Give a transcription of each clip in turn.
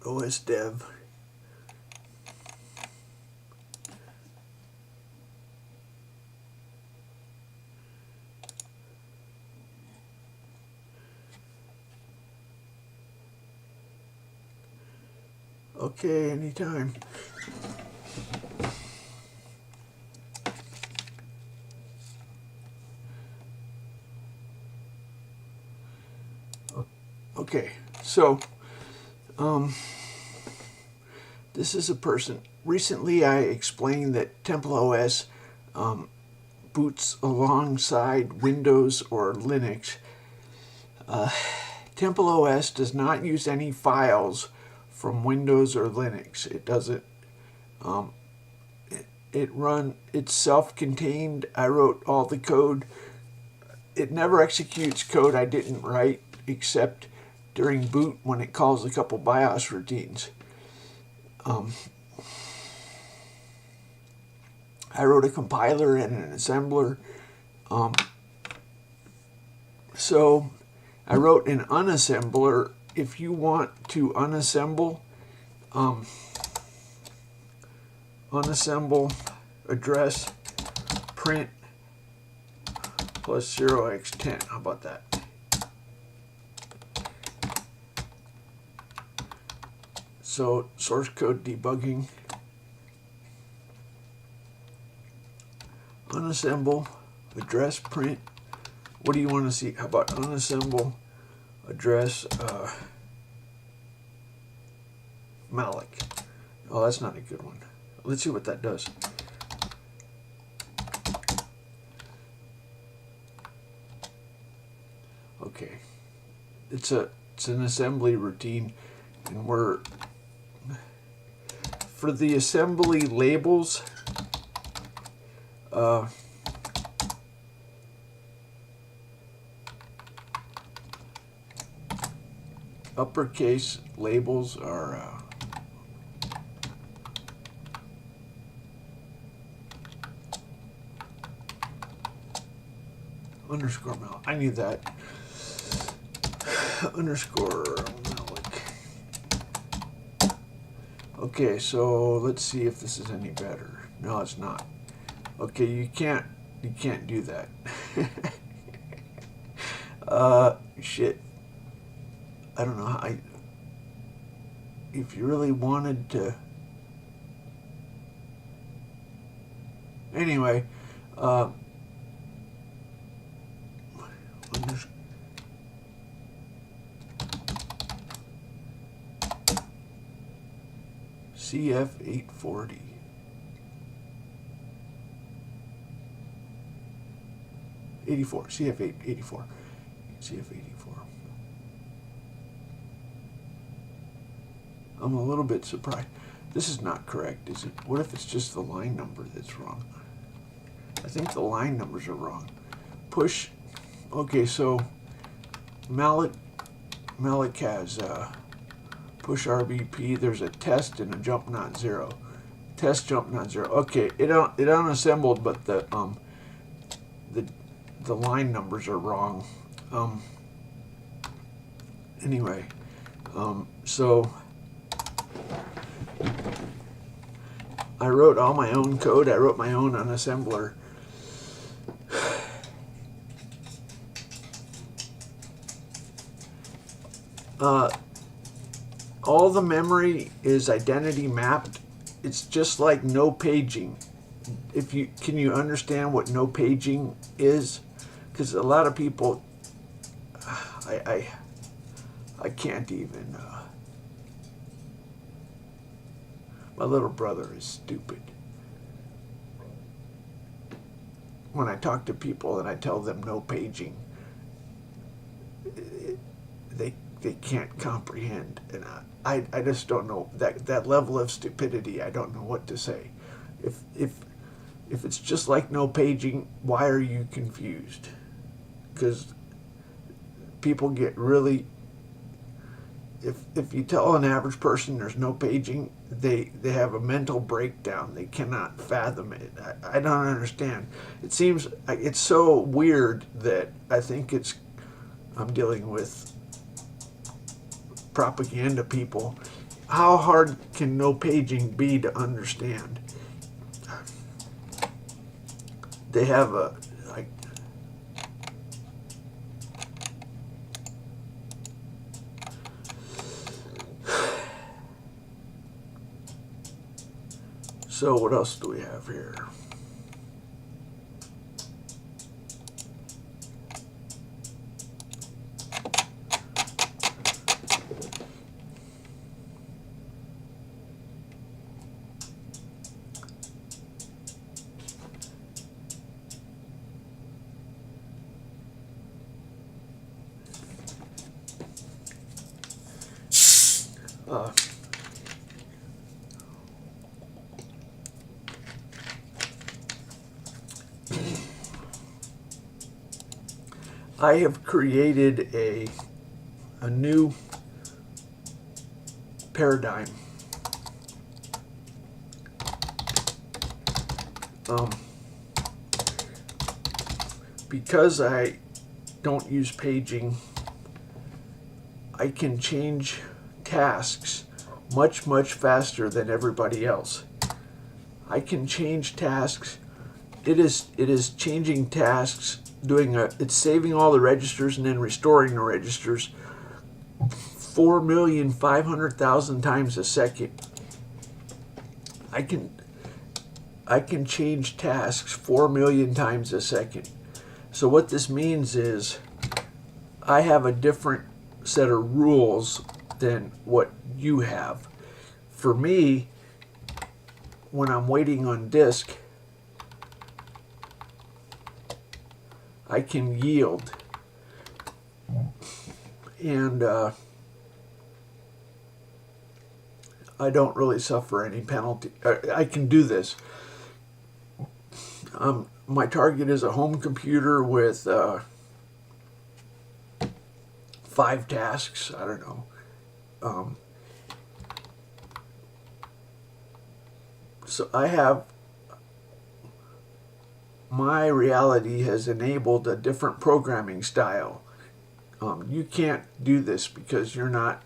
OS dev. Okay, anytime. Okay, so this is a person. Recently, I explained that TempleOS boots alongside Windows or Linux. TempleOS does not use any files from Windows or Linux. It doesn't. It's self-contained. I wrote all the code. It never executes code I didn't write, except during boot when it calls a couple BIOS routines. I wrote a compiler and an assembler. So I wrote an unassembler. If you want to unassemble, unassemble address print plus 0x10. How about that? So source code debugging. Unassemble address print. What do you want to see? How about unassemble address malloc? Oh, that's not a good one. Let's see what that does. Okay, it's an assembly routine, and we're for the assembly labels. Uppercase labels are underscore malloc. I need that. Underscore malloc. Okay, so let's see if this is any better. No, it's not. Okay, you can't do that. Shit. I don't know how if you really wanted to. Anyway, CF840. CF884. CF84. I'm a little bit surprised. This is not correct, is it? What if it's just the line number that's wrong? I think the line numbers are wrong. Push. Okay, so malloc has push RBP. There's a test and a jump not zero. Test jump not zero. Okay, it unassembled, but the line numbers are wrong. Anyway, so I wrote all my own code. I wrote my own unassembler. All the memory is identity mapped. It's just like no paging. Can you understand what no paging is? Because a lot of people, I can't even. My little brother is stupid. When I talk to people and I tell them no paging, they can't comprehend, and I just don't know that level of stupidity. I don't know what to say. If it's just like no paging, why are you confused? Because people get really. If you tell an average person there's no paging, they have a mental breakdown. They cannot fathom it. I don't understand. It seems it's so weird that I think I'm dealing with propaganda people, how hard can no paging be to understand? They have a, like, so what else do we have here? I have created a new paradigm. Because I don't use paging, I can change tasks much, much faster than everybody else. I can change tasks. It is changing tasks, it's saving all the registers and then restoring the registers 4,500,000 times a second. I can change tasks 4 million times a second. So what this means is I have a different set of rules than what you have. For me, when I'm waiting on disk, I can yield, and I don't really suffer any penalty. I can do this. My target is a home computer with 5 tasks. I don't know. So I have, my reality has enabled a different programming style. You can't do this because you're not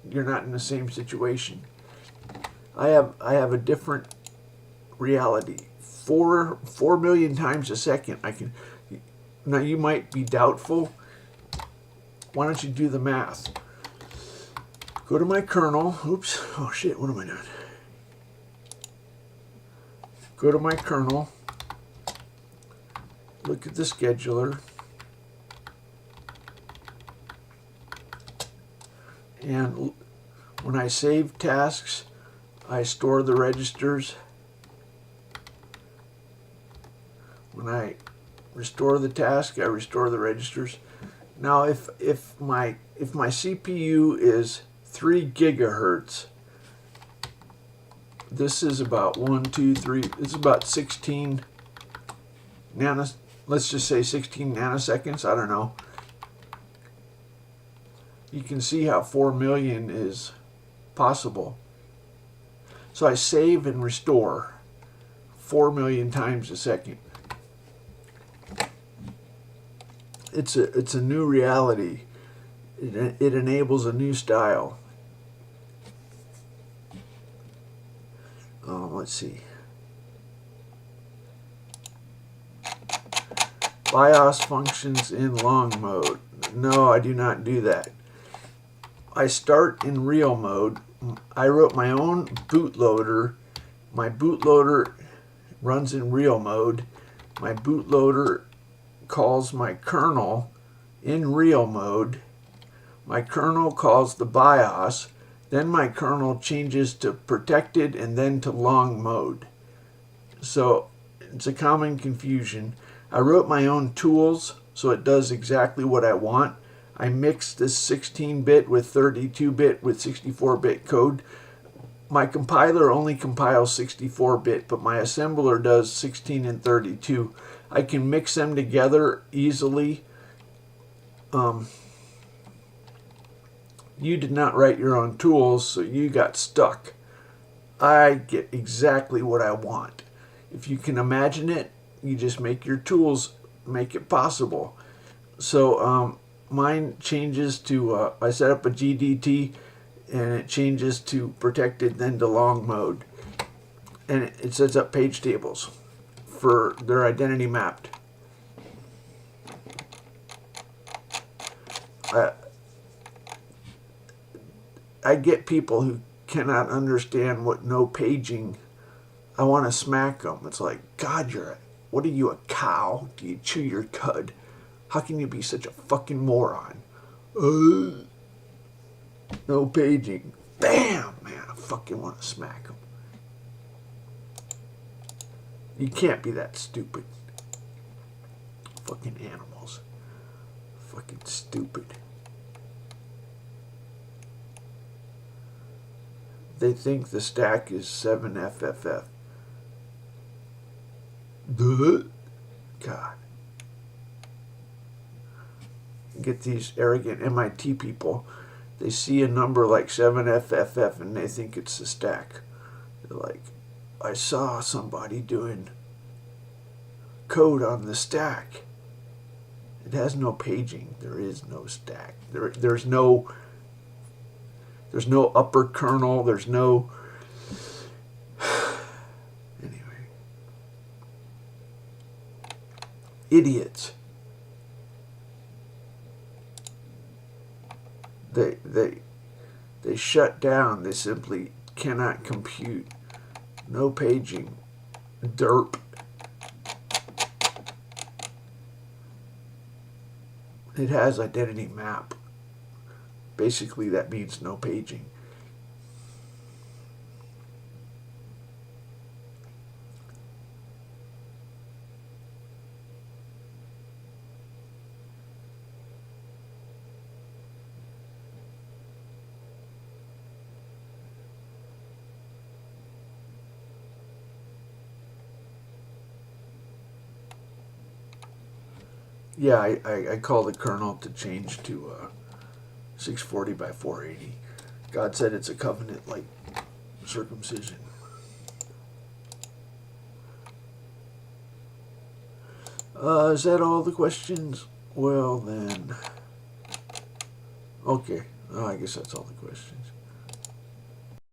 in the same situation. I have a different reality. 4 million times a second. Now you might be doubtful. Why don't you do the math? Go to my kernel. Oops. Oh shit, what am I doing? Go to my kernel. Look at the scheduler. And when I save tasks, I store the registers. When I restore the task, I restore the registers. Now, if my CPU is 3 gigahertz, this is about 1, 2, 3. It's about 16 nanos. Let's just say 16 nanoseconds. I don't know. You can see how 4 million is possible. So I save and restore 4 million times a second. It's a new reality. It enables a new style. Let's see. BIOS functions in long mode. No, I do not do that. I start in real mode. I wrote my own bootloader. My bootloader runs in real mode. My bootloader calls my kernel in real mode. My kernel calls the BIOS. Then my kernel changes to protected and then to long mode. So it's a common confusion. I wrote my own tools so it does exactly what I want. I mixed this 16-bit with 32-bit with 64-bit code. My compiler only compiles 64-bit, but my assembler does 16 and 32. I can mix them together easily. You did not write your own tools, so you got stuck. I get exactly what I want. If you can imagine it, you just make your tools make it possible. So mine changes to, I set up a GDT. and it changes to protected, then to long mode, and it sets up page tables for their identity mapped. I get people who cannot understand what no paging. I want to smack them. It's like, God, what are you, a cow? Do you chew your cud? How can you be such a fucking moron? No paging. Bam, man, I fucking want to smack them. You can't be that stupid. Fucking animals. Fucking stupid. They think the stack is 7FFF. God. Get these arrogant MIT people. They see a number like 7FFF and they think it's the stack. They're like, I saw somebody doing code on the stack. It has no paging. There is no stack. There's no upper kernel. There's no... Anyway. Idiots. They shut down. They simply cannot compute. No paging. Derp. It has identity map. Basically, that means no paging. Yeah, I call the kernel to change to 640 by 480. God said it's a covenant like circumcision. Is that all the questions? Well then, okay. I guess that's all the questions.